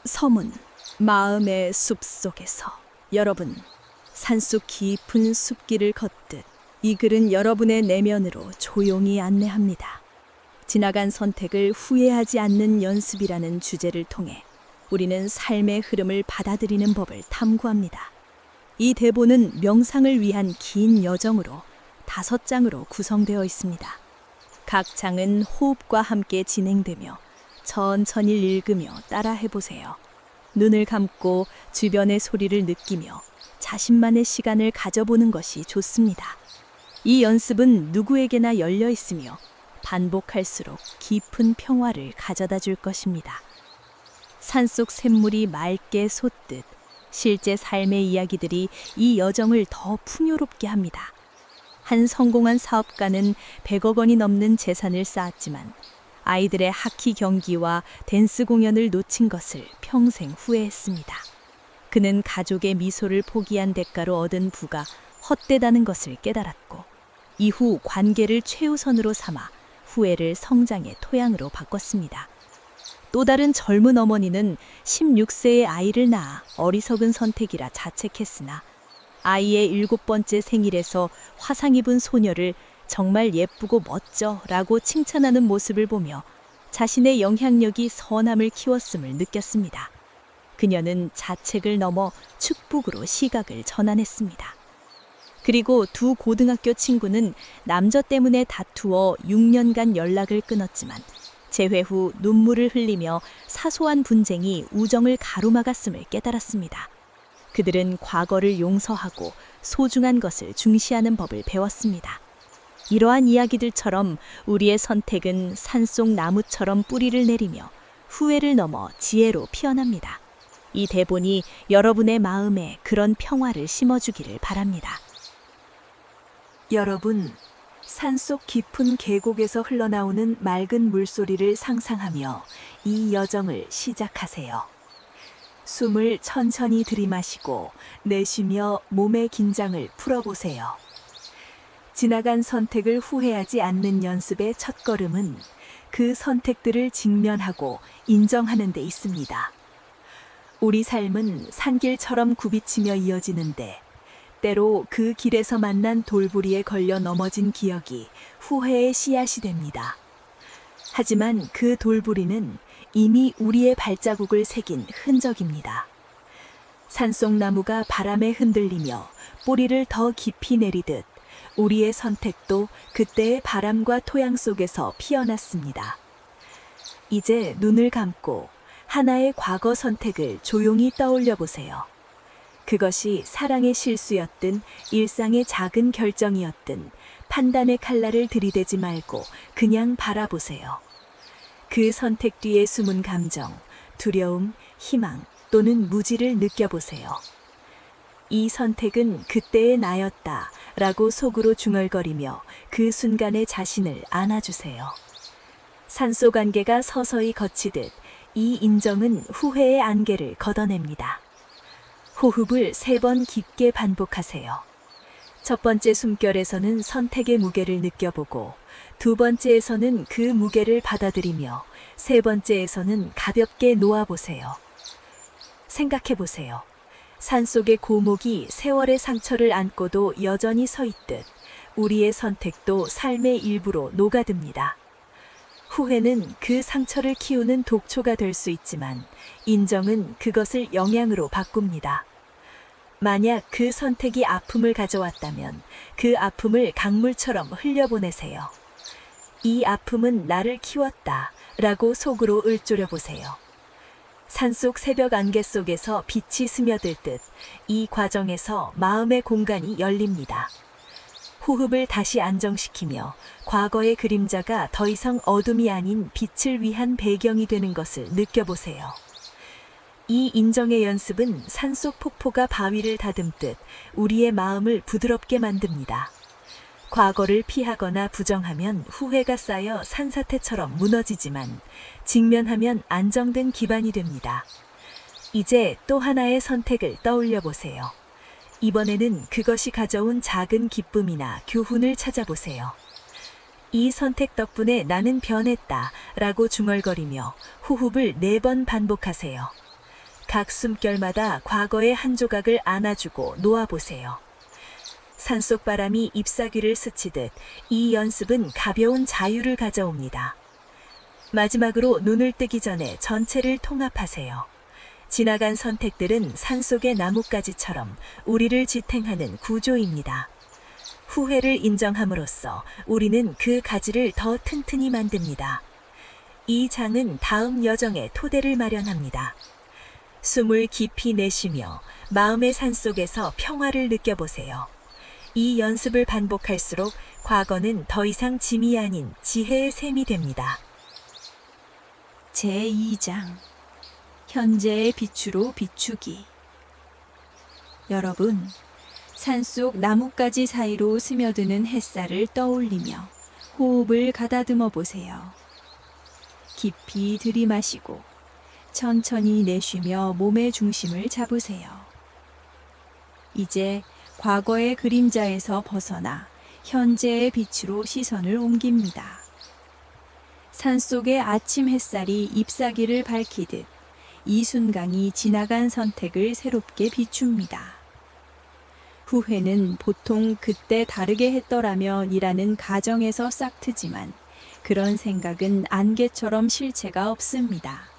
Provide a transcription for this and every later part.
서문, 마음의 숲속에서. 여러분, 산속 깊은 숲길을 걷듯 이 글은 여러분의 내면으로 조용히 안내합니다. 지나간 선택을 후회하지 않는 연습이라는 주제를 통해 우리는 삶의 흐름을 받아들이는 법을 탐구합니다. 이 대본은 명상을 위한 긴 여정으로 5장으로 구성되어 있습니다. 각 장은 호흡과 함께 진행되며 천천히 읽으며 따라해보세요. 눈을 감고 주변의 소리를 느끼며 자신만의 시간을 가져보는 것이 좋습니다. 이 연습은 누구에게나 열려 있으며 반복할수록 깊은 평화를 가져다 줄 것입니다. 산속 샘물이 맑게 솟듯 실제 삶의 이야기들이 이 여정을 더 풍요롭게 합니다. 한 성공한 사업가는 100억 원이 넘는 재산을 쌓았지만 아이들의 하키 경기와 댄스 공연을 놓친 것을 평생 후회했습니다. 그는 가족의 미소를 포기한 대가로 얻은 부가 헛되다는 것을 깨달았고 이후 관계를 최우선으로 삼아 후회를 성장의 토양으로 바꿨습니다. 또 다른 젊은 어머니는 16세의 아이를 낳아 어리석은 선택이라 자책했으나 아이의 7번째 생일에서 화상 입은 소녀를 정말 예쁘고 멋져 라고 칭찬하는 모습을 보며 자신의 영향력이 선함을 키웠음을 느꼈습니다. 그녀는 자책을 넘어 축복으로 시각을 전환했습니다. 그리고 두 고등학교 친구는 남자 때문에 다투어 6년간 연락을 끊었지만 재회 후 눈물을 흘리며 사소한 분쟁이 우정을 가로막았음을 깨달았습니다. 그들은 과거를 용서하고 소중한 것을 중시하는 법을 배웠습니다. 이러한 이야기들처럼 우리의 선택은 산속 나무처럼 뿌리를 내리며 후회를 넘어 지혜로 피어납니다. 이 대본이 여러분의 마음에 그런 평화를 심어주기를 바랍니다. 여러분, 산속 깊은 계곡에서 흘러나오는 맑은 물소리를 상상하며 이 여정을 시작하세요. 숨을 천천히 들이마시고 내쉬며 몸의 긴장을 풀어보세요. 지나간 선택을 후회하지 않는 연습의 첫걸음은 그 선택들을 직면하고 인정하는 데 있습니다. 우리 삶은 산길처럼 굽이치며 이어지는데 때로 그 길에서 만난 돌부리에 걸려 넘어진 기억이 후회의 씨앗이 됩니다. 하지만 그 돌부리는 이미 우리의 발자국을 새긴 흔적입니다. 산속나무가 바람에 흔들리며 뿌리를 더 깊이 내리듯 우리의 선택도 그때의 바람과 토양 속에서 피어났습니다. 이제 눈을 감고 하나의 과거 선택을 조용히 떠올려 보세요. 그것이 사랑의 실수였든 일상의 작은 결정이었든 판단의 칼날을 들이대지 말고 그냥 바라보세요. 그 선택 뒤에 숨은 감정, 두려움, 희망 또는 무지를 느껴보세요. 이 선택은 그때의 나였다 라고 속으로 중얼거리며 그 순간의 자신을 안아주세요. 산속 안개가 서서히 걷히듯 이 인정은 후회의 안개를 걷어냅니다. 호흡을 3번 깊게 반복하세요. 첫 번째 숨결에서는 선택의 무게를 느껴보고 두 번째에서는 그 무게를 받아들이며 세 번째에서는 가볍게 놓아보세요. 생각해보세요. 산속의 고목이 세월의 상처를 안고도 여전히 서 있듯 우리의 선택도 삶의 일부로 녹아듭니다. 후회는 그 상처를 키우는 독초가 될 수 있지만 인정은 그것을 영양으로 바꿉니다. 만약 그 선택이 아픔을 가져왔다면 그 아픔을 강물처럼 흘려보내세요. 이 아픔은 나를 키웠다 라고 속으로 읊조려 보세요. 산속 새벽 안개 속에서 빛이 스며들 듯 이 과정에서 마음의 공간이 열립니다. 호흡을 다시 안정시키며 과거의 그림자가 더 이상 어둠이 아닌 빛을 위한 배경이 되는 것을 느껴보세요. 이 인정의 연습은 산속 폭포가 바위를 다듬듯 우리의 마음을 부드럽게 만듭니다. 과거를 피하거나 부정하면 후회가 쌓여 산사태처럼 무너지지만 직면하면 안정된 기반이 됩니다. 이제 또 하나의 선택을 떠올려 보세요. 이번에는 그것이 가져온 작은 기쁨이나 교훈을 찾아보세요. 이 선택 덕분에 나는 변했다 라고 중얼거리며 호흡을 4번 반복하세요. 각 숨결마다 과거의 한 조각을 안아주고 놓아보세요. 산속 바람이 잎사귀를 스치듯 이 연습은 가벼운 자유를 가져옵니다. 마지막으로 눈을 뜨기 전에 전체를 통합하세요. 지나간 선택들은 산속의 나뭇가지처럼 우리를 지탱하는 구조입니다. 후회를 인정함으로써 우리는 그 가지를 더 튼튼히 만듭니다. 이 장은 다음 여정의 토대를 마련합니다. 숨을 깊이 내쉬며 마음의 산속에서 평화를 느껴보세요. 이 연습을 반복할수록 과거는 더 이상 짐이 아닌 지혜의 셈이 됩니다. 제2장 현재의 빛으로 비추기. 여러분, 산속 나뭇가지 사이로 스며드는 햇살을 떠올리며 호흡을 가다듬어 보세요. 깊이 들이마시고 천천히 내쉬며 몸의 중심을 잡으세요. 이제 과거의 그림자에서 벗어나 현재의 빛으로 시선을 옮깁니다. 산속의 아침 햇살이 잎사귀를 밝히듯 이 순간이 지나간 선택을 새롭게 비춥니다. 후회는 보통 그때 다르게 했더라면 이라는 가정에서 싹트지만 그런 생각은 안개처럼 실체가 없습니다.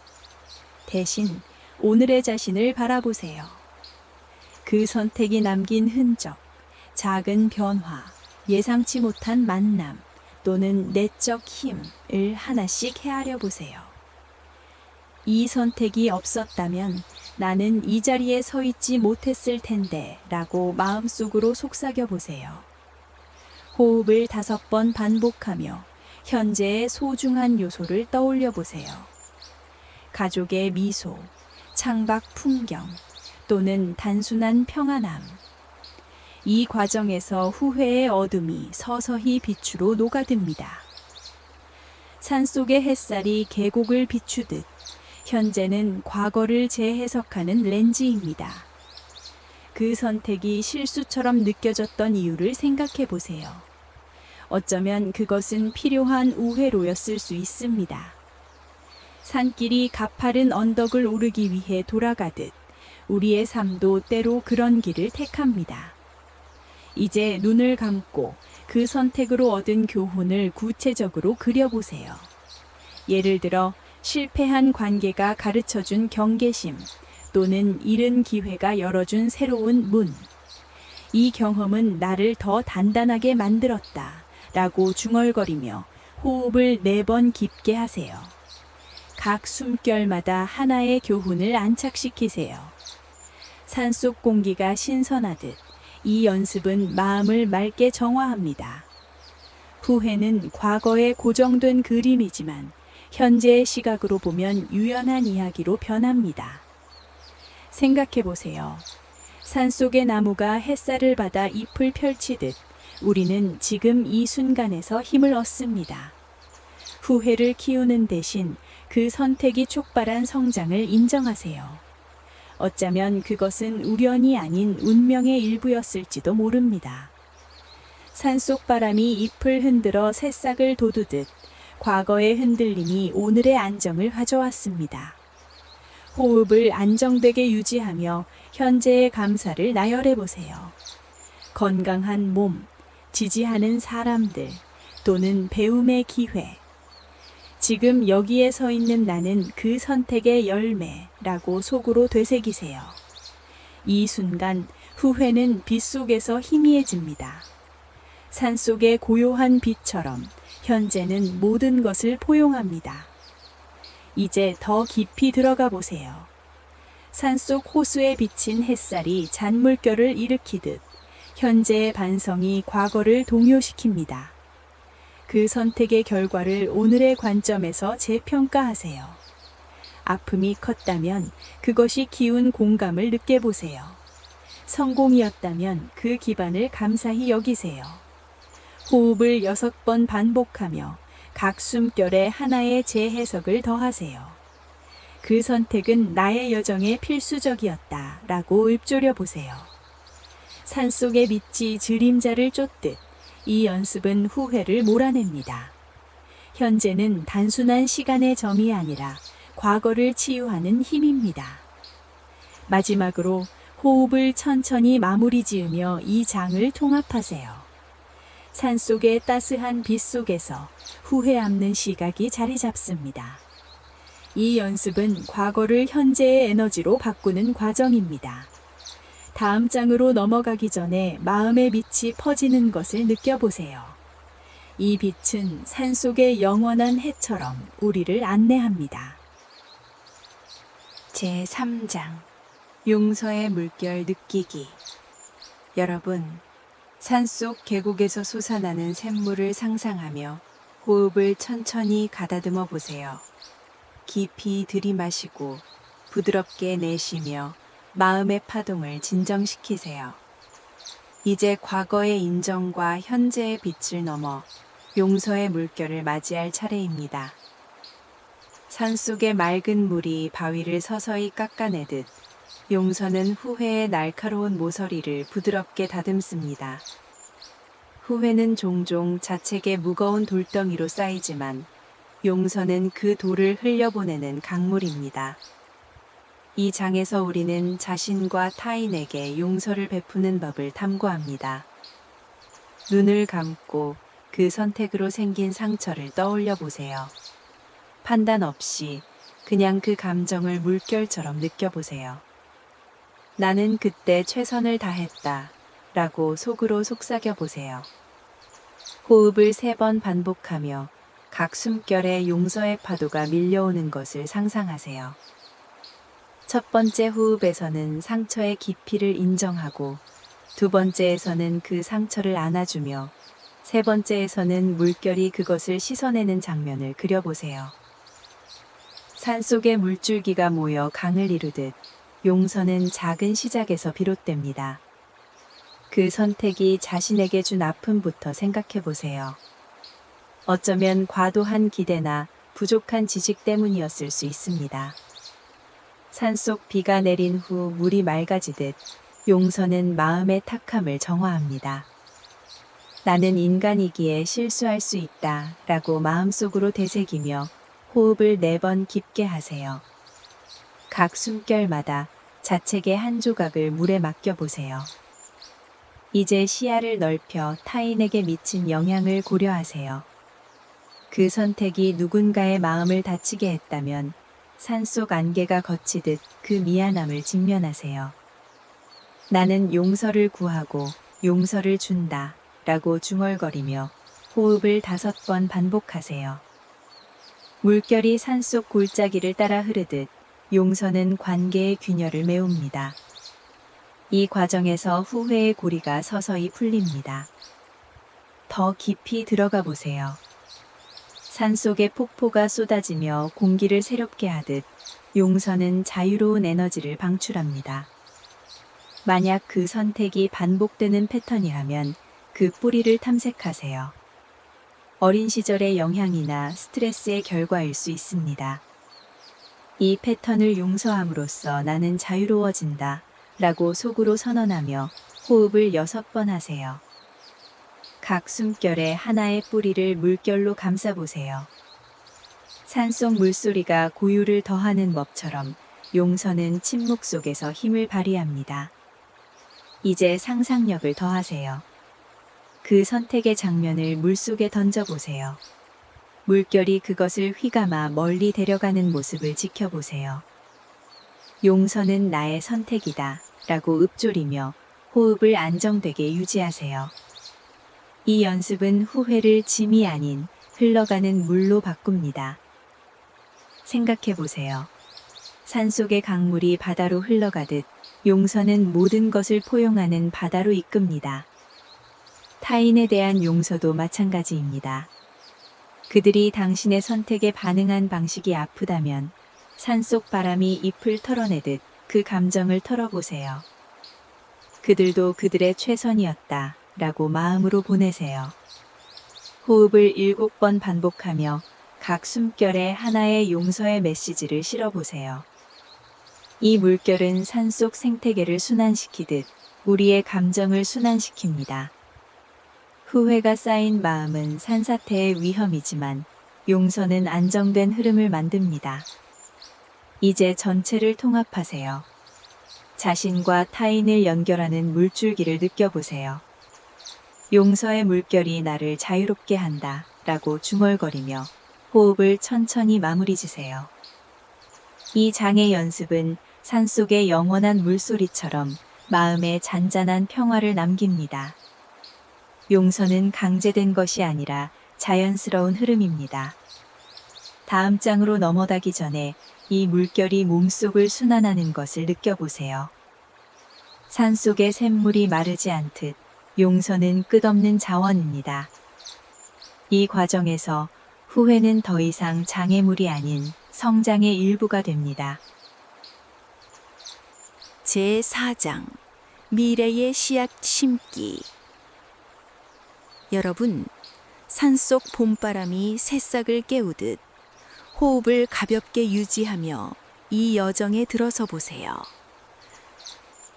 대신 오늘의 자신을 바라보세요. 그 선택이 남긴 흔적, 작은 변화, 예상치 못한 만남 또는 내적 힘을 하나씩 헤아려 보세요. 이 선택이 없었다면 나는 이 자리에 서 있지 못했을 텐데 라고 마음속으로 속삭여 보세요. 호흡을 5번 반복하며 현재의 소중한 요소를 떠올려 보세요. 가족의 미소, 창밖 풍경 또는 단순한 평안함. 이 과정에서 후회의 어둠이 서서히 빛으로 녹아듭니다. 산속의 햇살이 계곡을 비추듯 현재는 과거를 재해석하는 렌즈입니다. 그 선택이 실수처럼 느껴졌던 이유를 생각해 보세요. 어쩌면 그것은 필요한 우회로였을 수 있습니다. 산길이 가파른 언덕을 오르기 위해 돌아가듯 우리의 삶도 때로 그런 길을 택합니다. 이제 눈을 감고 그 선택으로 얻은 교훈을 구체적으로 그려보세요. 예를 들어 실패한 관계가 가르쳐준 경계심 또는 잃은 기회가 열어준 새로운 문. 이 경험은 나를 더 단단하게 만들었다 라고 중얼거리며 호흡을 4번 깊게 하세요. 각 숨결마다 하나의 교훈을 안착시키세요. 산속 공기가 신선하듯 이 연습은 마음을 맑게 정화합니다. 후회는 과거의 고정된 그림이지만 현재의 시각으로 보면 유연한 이야기로 변합니다. 생각해 보세요. 산속의 나무가 햇살을 받아 잎을 펼치듯 우리는 지금 이 순간에서 힘을 얻습니다. 후회를 키우는 대신 그 선택이 촉발한 성장을 인정하세요. 어쩌면 그것은 우연이 아닌 운명의 일부였을지도 모릅니다. 산속 바람이 잎을 흔들어 새싹을 돋우듯 과거의 흔들림이 오늘의 안정을 가져왔습니다. 호흡을 안정되게 유지하며 현재의 감사를 나열해 보세요. 건강한 몸, 지지하는 사람들, 또는 배움의 기회. 지금 여기에 서 있는 나는 그 선택의 열매라고 속으로 되새기세요. 이 순간 후회는 빛 속에서 희미해집니다. 산속의 고요한 빛처럼 현재는 모든 것을 포용합니다. 이제 더 깊이 들어가 보세요. 산속 호수에 비친 햇살이 잔물결을 일으키듯 현재의 반성이 과거를 동요시킵니다. 그 선택의 결과를 오늘의 관점에서 재평가하세요. 아픔이 컸다면 그것이 키운 공감을 느껴보세요. 성공이었다면 그 기반을 감사히 여기세요. 호흡을 6번 반복하며 각 숨결에 하나의 재해석을 더하세요. 그 선택은 나의 여정에 필수적이었다 라고 읊조려 보세요. 산속의 빛이 그림자를 쫓듯 이 연습은 후회를 몰아냅니다. 현재는 단순한 시간의 점이 아니라 과거를 치유하는 힘입니다. 마지막으로 호흡을 천천히 마무리 지으며 이 장을 통합하세요. 산속의 따스한 빛 속에서 후회 없는 시각이 자리 잡습니다. 이 연습은 과거를 현재의 에너지로 바꾸는 과정입니다. 다음 장으로 넘어가기 전에 마음의 빛이 퍼지는 것을 느껴보세요. 이 빛은 산속의 영원한 해처럼 우리를 안내합니다. 제3장 용서의 물결 느끼기. 여러분, 산속 계곡에서 솟아나는 샘물을 상상하며 호흡을 천천히 가다듬어 보세요. 깊이 들이마시고 부드럽게 내쉬며 마음의 파동을 진정시키세요. 이제 과거의 인정과 현재의 빛을 넘어 용서의 물결을 맞이할 차례입니다. 산속의 맑은 물이 바위를 서서히 깎아내듯 용서는 후회의 날카로운 모서리를 부드럽게 다듬습니다. 후회는 종종 자책의 무거운 돌덩이로 쌓이지만 용서는 그 돌을 흘려보내는 강물입니다. 이 장에서 우리는 자신과 타인에게 용서를 베푸는 법을 탐구합니다. 눈을 감고 그 선택으로 생긴 상처를 떠올려 보세요. 판단 없이 그냥 그 감정을 물결처럼 느껴보세요. 나는 그때 최선을 다했다 라고 속으로 속삭여 보세요. 호흡을 3번 반복하며 각 숨결에 용서의 파도가 밀려오는 것을 상상하세요. 첫 번째 호흡에서는 상처의 깊이를 인정하고, 두 번째에서는 그 상처를 안아주며, 세 번째에서는 물결이 그것을 씻어내는 장면을 그려보세요. 산속의 물줄기가 모여 강을 이루듯 용서는 작은 시작에서 비롯됩니다. 그 선택이 자신에게 준 아픔부터 생각해 보세요. 어쩌면 과도한 기대나 부족한 지식 때문이었을 수 있습니다. 산속 비가 내린 후 물이 맑아지듯 용서는 마음의 탁함을 정화합니다. 나는 인간이기에 실수할 수 있다 라고 마음속으로 되새기며 호흡을 4번 깊게 하세요. 각 숨결마다 자책의 한 조각을 물에 맡겨보세요. 이제 시야를 넓혀 타인에게 미친 영향을 고려하세요. 그 선택이 누군가의 마음을 다치게 했다면 산속 안개가 걷히듯 그 미안함을 직면하세요. 나는 용서를 구하고 용서를 준다 라고 중얼거리며 호흡을 5번 반복하세요. 물결이 산속 골짜기를 따라 흐르듯 용서는 관계의 균열을 메웁니다. 이 과정에서 후회의 고리가 서서히 풀립니다. 더 깊이 들어가 보세요. 산속의 폭포가 쏟아지며 공기를 새롭게 하듯 용서는 자유로운 에너지를 방출합니다. 만약 그 선택이 반복되는 패턴이라면 그 뿌리를 탐색하세요. 어린 시절의 영향이나 스트레스의 결과일 수 있습니다. 이 패턴을 용서함으로써 나는 자유로워진다 라고 속으로 선언하며 호흡을 6번 하세요. 각 숨결에 하나의 뿌리를 물결로 감싸보세요. 산속 물소리가 고유를 더하는 법처럼 용서는 침묵 속에서 힘을 발휘합니다. 이제 상상력을 더하세요. 그 선택의 장면을 물속에 던져보세요. 물결이 그것을 휘감아 멀리 데려가는 모습을 지켜보세요. 용서는 나의 선택이다 라고 읊조리며 호흡을 안정되게 유지하세요. 이 연습은 후회를 짐이 아닌 흘러가는 물로 바꿉니다. 생각해 보세요. 산속의 강물이 바다로 흘러가듯 용서는 모든 것을 포용하는 바다로 이끕니다. 타인에 대한 용서도 마찬가지입니다. 그들이 당신의 선택에 반응한 방식이 아프다면 산속 바람이 잎을 털어내듯 그 감정을 털어보세요. 그들도 그들의 최선이었다 라고 마음으로 보내세요. 호흡을 7번 반복하며 각 숨결에 하나의 용서의 메시지를 실어보세요. 이 물결은 산속 생태계를 순환시키듯 우리의 감정을 순환시킵니다. 후회가 쌓인 마음은 산사태의 위험이지만 용서는 안정된 흐름을 만듭니다. 이제 전체를 통합하세요. 자신과 타인을 연결하는 물줄기를 느껴보세요. 용서의 물결이 나를 자유롭게 한다 라고 중얼거리며 호흡을 천천히 마무리 지세요. 이 장의 연습은 산속의 영원한 물소리처럼 마음에 잔잔한 평화를 남깁니다. 용서는 강제된 것이 아니라 자연스러운 흐름입니다. 다음 장으로 넘어가기 전에 이 물결이 몸속을 순환하는 것을 느껴보세요. 산속의 샘물이 마르지 않듯 용서는 끝없는 자원입니다. 이 과정에서 후회는 더 이상 장애물이 아닌 성장의 일부가 됩니다. 제4장 미래의 씨앗 심기. 여러분, 산속 봄바람이 새싹을 깨우듯 호흡을 가볍게 유지하며 이 여정에 들어서 보세요.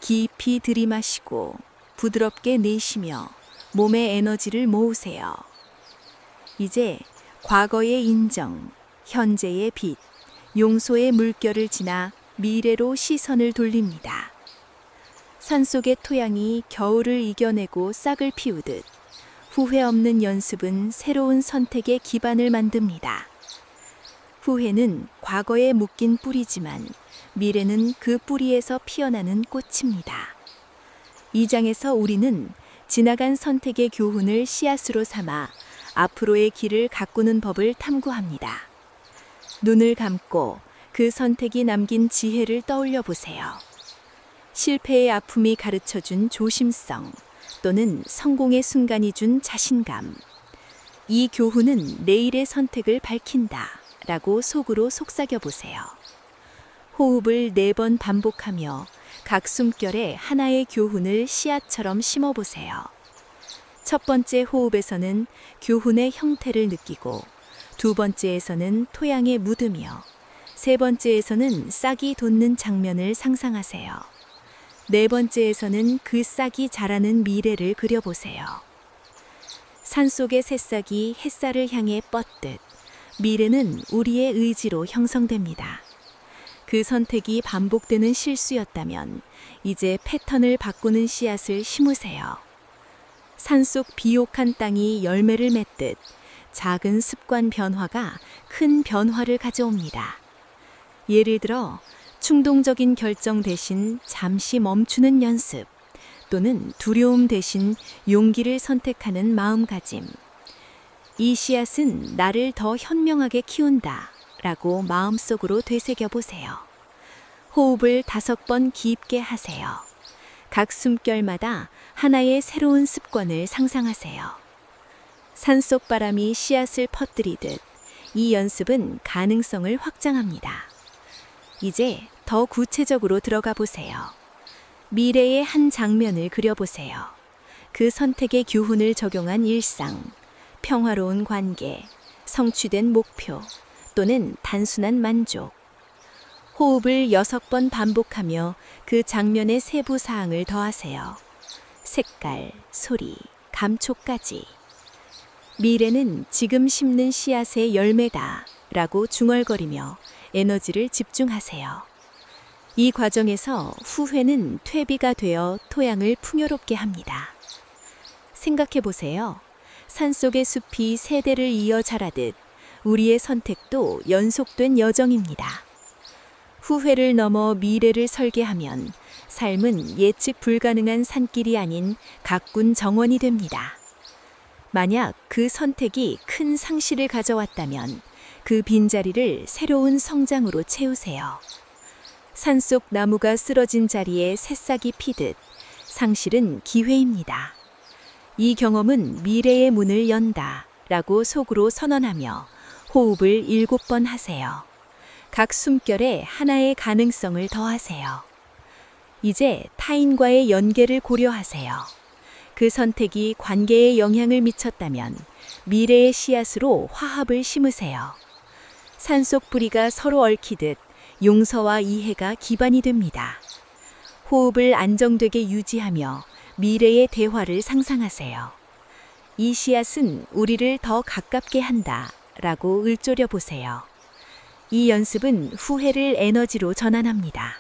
깊이 들이마시고 부드럽게 내쉬며 몸의 에너지를 모으세요. 이제 과거의 인정, 현재의 빛, 용서의 물결을 지나 미래로 시선을 돌립니다. 산속의 토양이 겨울을 이겨내고 싹을 피우듯 후회 없는 연습은 새로운 선택의 기반을 만듭니다. 후회는 과거에 묶인 뿌리지만 미래는 그 뿌리에서 피어나는 꽃입니다. 이 장에서 우리는 지나간 선택의 교훈을 씨앗으로 삼아 앞으로의 길을 가꾸는 법을 탐구합니다. 눈을 감고 그 선택이 남긴 지혜를 떠올려 보세요. 실패의 아픔이 가르쳐준 조심성 또는 성공의 순간이 준 자신감. 이 교훈은 내일의 선택을 밝힌다 라고 속으로 속삭여 보세요. 호흡을 4번 반복하며 각 숨결에 하나의 교훈을 씨앗처럼 심어 보세요. 첫 번째 호흡에서는 교훈의 형태를 느끼고, 두 번째에서는 토양에 묻으며, 세 번째에서는 싹이 돋는 장면을 상상하세요. 네 번째에서는 그 싹이 자라는 미래를 그려보세요. 산속의 새싹이 햇살을 향해 뻗듯 미래는 우리의 의지로 형성됩니다. 그 선택이 반복되는 실수였다면 이제 패턴을 바꾸는 씨앗을 심으세요. 산속 비옥한 땅이 열매를 맺듯 작은 습관 변화가 큰 변화를 가져옵니다. 예를 들어 충동적인 결정 대신 잠시 멈추는 연습, 또는 두려움 대신 용기를 선택하는 마음가짐. 이 씨앗은 나를 더 현명하게 키운다 라고 마음속으로 되새겨 보세요. 호흡을 5번 깊게 하세요. 각 숨결마다 하나의 새로운 습관을 상상하세요. 산속 바람이 씨앗을 퍼뜨리듯 이 연습은 가능성을 확장합니다. 이제 더 구체적으로 들어가 보세요. 미래의 한 장면을 그려보세요. 그 선택의 교훈을 적용한 일상, 평화로운 관계, 성취된 목표, 또는 단순한 만족. 호흡을 6번 반복하며 그 장면의 세부 사항을 더하세요. 색깔, 소리, 감촉까지. 미래는 지금 심는 씨앗의 열매다 라고 중얼거리며 에너지를 집중하세요. 이 과정에서 후회는 퇴비가 되어 토양을 풍요롭게 합니다. 생각해 보세요. 산속의 숲이 세대를 이어 자라듯 우리의 선택도 연속된 여정입니다. 후회를 넘어 미래를 설계하면 삶은 예측 불가능한 산길이 아닌 가꾼 정원이 됩니다. 만약 그 선택이 큰 상실을 가져왔다면 그 빈자리를 새로운 성장으로 채우세요. 산속 나무가 쓰러진 자리에 새싹이 피듯 상실은 기회입니다. 이 경험은 미래의 문을 연다 라고 속으로 선언하며 호흡을 7번 하세요. 각 숨결에 하나의 가능성을 더하세요. 이제 타인과의 연계를 고려하세요. 그 선택이 관계에 영향을 미쳤다면 미래의 씨앗으로 화합을 심으세요. 산속 뿌리가 서로 얽히듯 용서와 이해가 기반이 됩니다. 호흡을 안정되게 유지하며 미래의 대화를 상상하세요. 이 씨앗은 우리를 더 가깝게 한다 라고 읊조려 보세요. 이 연습은 후회를 에너지로 전환합니다.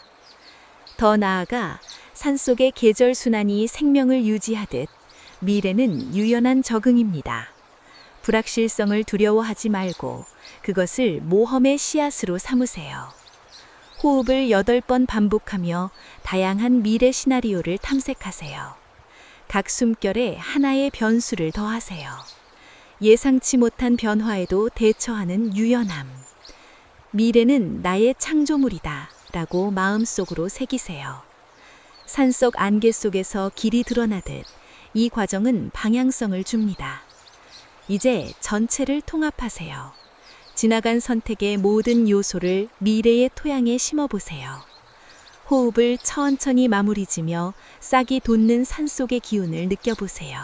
더 나아가 산속의 계절 순환이 생명을 유지하듯 미래는 유연한 적응입니다. 불확실성을 두려워하지 말고 그것을 모험의 씨앗으로 삼으세요. 호흡을 8번 반복하며 다양한 미래 시나리오를 탐색하세요. 각 숨결에 하나의 변수를 더하세요. 예상치 못한 변화에도 대처하는 유연함. 미래는 나의 창조물이다 라고 마음속으로 새기세요. 산속 안개 속에서 길이 드러나듯 이 과정은 방향성을 줍니다. 이제 전체를 통합하세요. 지나간 선택의 모든 요소를 미래의 토양에 심어보세요. 호흡을 천천히 마무리 지며 싹이 돋는 산속의 기운을 느껴보세요.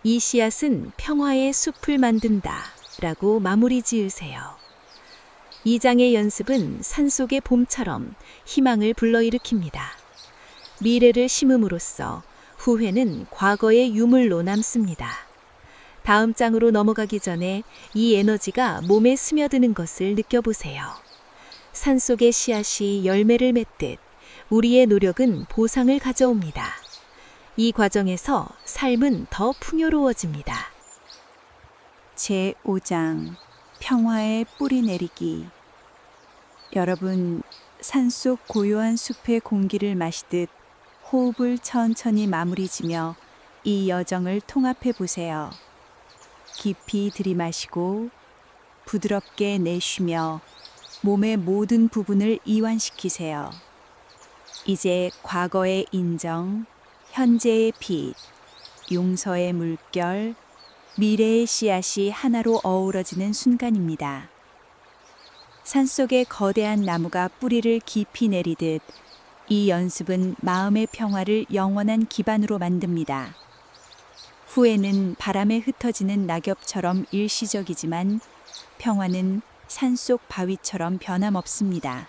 이 씨앗은 평화의 숲을 만든다 라고 마무리 지으세요. 이 장의 연습은 산속의 봄처럼 희망을 불러일으킵니다. 미래를 심음으로써 후회는 과거의 유물로 남습니다. 다음 장으로 넘어가기 전에 이 에너지가 몸에 스며드는 것을 느껴보세요. 산속의 씨앗이 열매를 맺듯 우리의 노력은 보상을 가져옵니다. 이 과정에서 삶은 더 풍요로워집니다. 제5장 평화의 뿌리 내리기. 여러분, 산속 고요한 숲의 공기를 마시듯 호흡을 천천히 마무리 지며 이 여정을 통합해 보세요. 깊이 들이마시고 부드럽게 내쉬며 몸의 모든 부분을 이완시키세요. 이제 과거의 인정, 현재의 빛, 용서의 물결, 미래의 씨앗이 하나로 어우러지는 순간입니다. 산속의 거대한 나무가 뿌리를 깊이 내리듯 이 연습은 마음의 평화를 영원한 기반으로 만듭니다. 후회는 바람에 흩어지는 낙엽처럼 일시적이지만 평화는 산속 바위처럼 변함없습니다.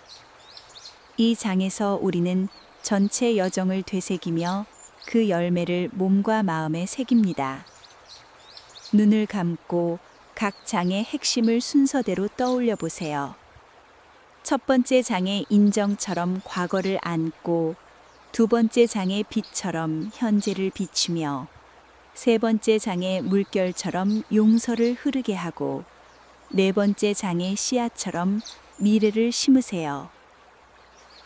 이 장에서 우리는 전체 여정을 되새기며 그 열매를 몸과 마음에 새깁니다. 눈을 감고 각 장의 핵심을 순서대로 떠올려 보세요. 첫 번째 장의 인정처럼 과거를 안고, 두 번째 장의 빛처럼 현재를 비추며, 세 번째 장의 물결처럼 용서를 흐르게 하고, 네 번째 장의 씨앗처럼 미래를 심으세요.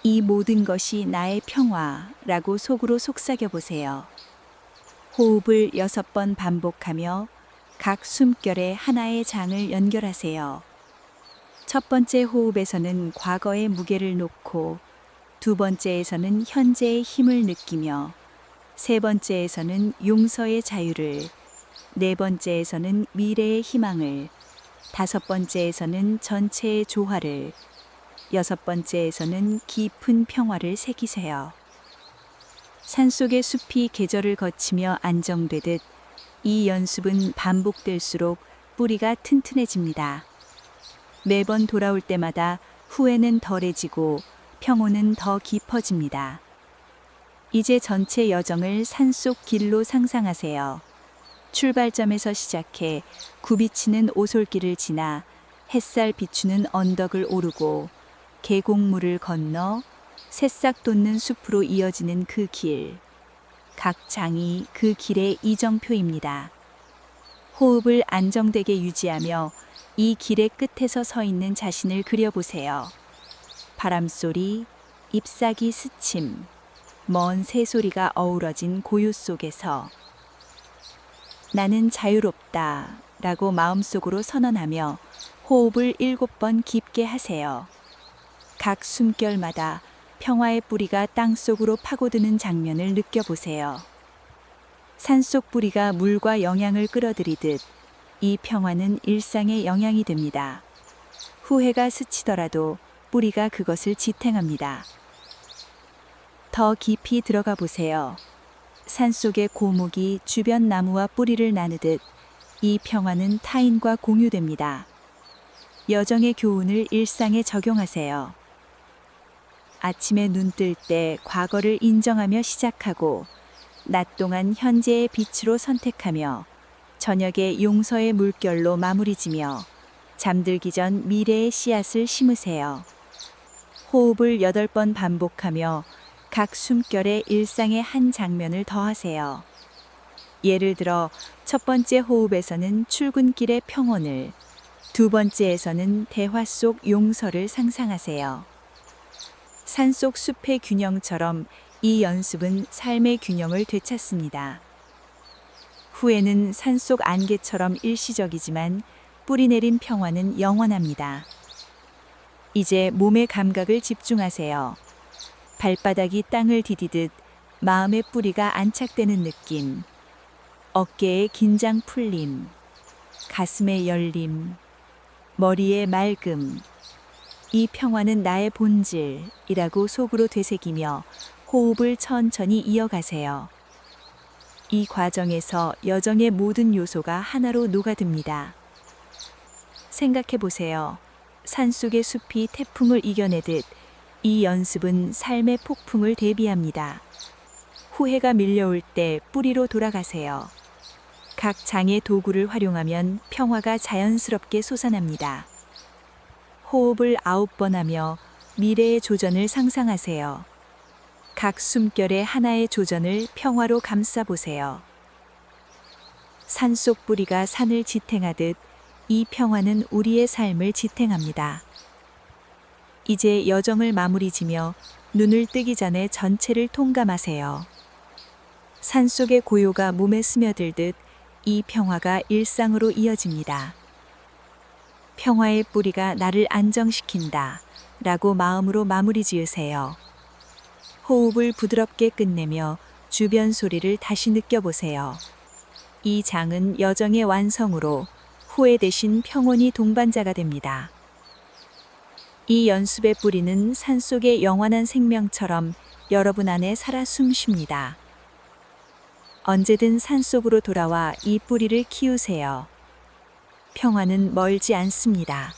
이 모든 것이 나의 평화라고 속으로 속삭여 보세요. 호흡을 6번 반복하며 각 숨결에 하나의 장을 연결하세요. 첫 번째 호흡에서는 과거의 무게를 놓고, 두 번째에서는 현재의 힘을 느끼며, 세 번째에서는 용서의 자유를, 네 번째에서는 미래의 희망을, 다섯 번째에서는 전체의 조화를, 여섯 번째에서는 깊은 평화를 새기세요. 산속의 숲이 계절을 거치며 안정되듯 이 연습은 반복될수록 뿌리가 튼튼해집니다. 매번 돌아올 때마다 후회는 덜해지고 평온은 더 깊어집니다. 이제 전체 여정을 산속 길로 상상하세요. 출발점에서 시작해 굽이치는 오솔길을 지나 햇살 비추는 언덕을 오르고 계곡물을 건너 새싹 돋는 숲으로 이어지는 그 길. 각 장이 그 길의 이정표입니다. 호흡을 안정되게 유지하며 이 길의 끝에서 서 있는 자신을 그려보세요. 바람소리, 잎사귀 스침, 먼 새소리가 어우러진 고요 속에서 나는 자유롭다 라고 마음속으로 선언하며 호흡을 7번 깊게 하세요. 각 숨결마다 평화의 뿌리가 땅속으로 파고드는 장면을 느껴보세요. 산속 뿌리가 물과 영양을 끌어들이듯 이 평화는 일상의 영양이 됩니다. 후회가 스치더라도 뿌리가 그것을 지탱합니다. 더 깊이 들어가 보세요. 산속의 고목이 주변 나무와 뿌리를 나누듯 이 평화는 타인과 공유됩니다. 여정의 교훈을 일상에 적용하세요. 아침에 눈 뜰 때 과거를 인정하며 시작하고, 낮 동안 현재의 빛으로 선택하며, 저녁에 용서의 물결로 마무리 지며, 잠들기 전 미래의 씨앗을 심으세요. 호흡을 8번 반복하며 각 숨결에 일상의 한 장면을 더하세요. 예를 들어 첫 번째 호흡에서는 출근길의 평온을, 두 번째에서는 대화 속 용서를 상상하세요. 산속 숲의 균형처럼 이 연습은 삶의 균형을 되찾습니다. 후에는 산속 안개처럼 일시적이지만 뿌리내린 평화는 영원합니다. 이제 몸의 감각을 집중하세요. 발바닥이 땅을 디디듯 마음의 뿌리가 안착되는 느낌, 어깨의 긴장 풀림, 가슴의 열림, 머리의 맑음. 이 평화는 나의 본질이라고 속으로 되새기며 호흡을 천천히 이어가세요. 이 과정에서 여정의 모든 요소가 하나로 녹아듭니다. 생각해 보세요. 산속의 숲이 태풍을 이겨내듯 이 연습은 삶의 폭풍을 대비합니다. 후회가 밀려올 때 뿌리로 돌아가세요. 각 장의 도구를 활용하면 평화가 자연스럽게 솟아납니다. 호흡을 9번 하며 미래의 조전을 상상하세요. 각 숨결의 하나의 조전을 평화로 감싸보세요. 산속 뿌리가 산을 지탱하듯 이 평화는 우리의 삶을 지탱합니다. 이제 여정을 마무리 지며 눈을 뜨기 전에 전체를 통감하세요. 산속의 고요가 몸에 스며들듯 이 평화가 일상으로 이어집니다. 평화의 뿌리가 나를 안정시킨다 라고 마음으로 마무리 지으세요. 호흡을 부드럽게 끝내며 주변 소리를 다시 느껴보세요. 이 장은 여정의 완성으로 후회 대신 평온이 동반자가 됩니다. 이 연습의 뿌리는 산속의 영원한 생명처럼 여러분 안에 살아 숨쉽니다. 언제든 산속으로 돌아와 이 뿌리를 키우세요. 평화는 멀지 않습니다.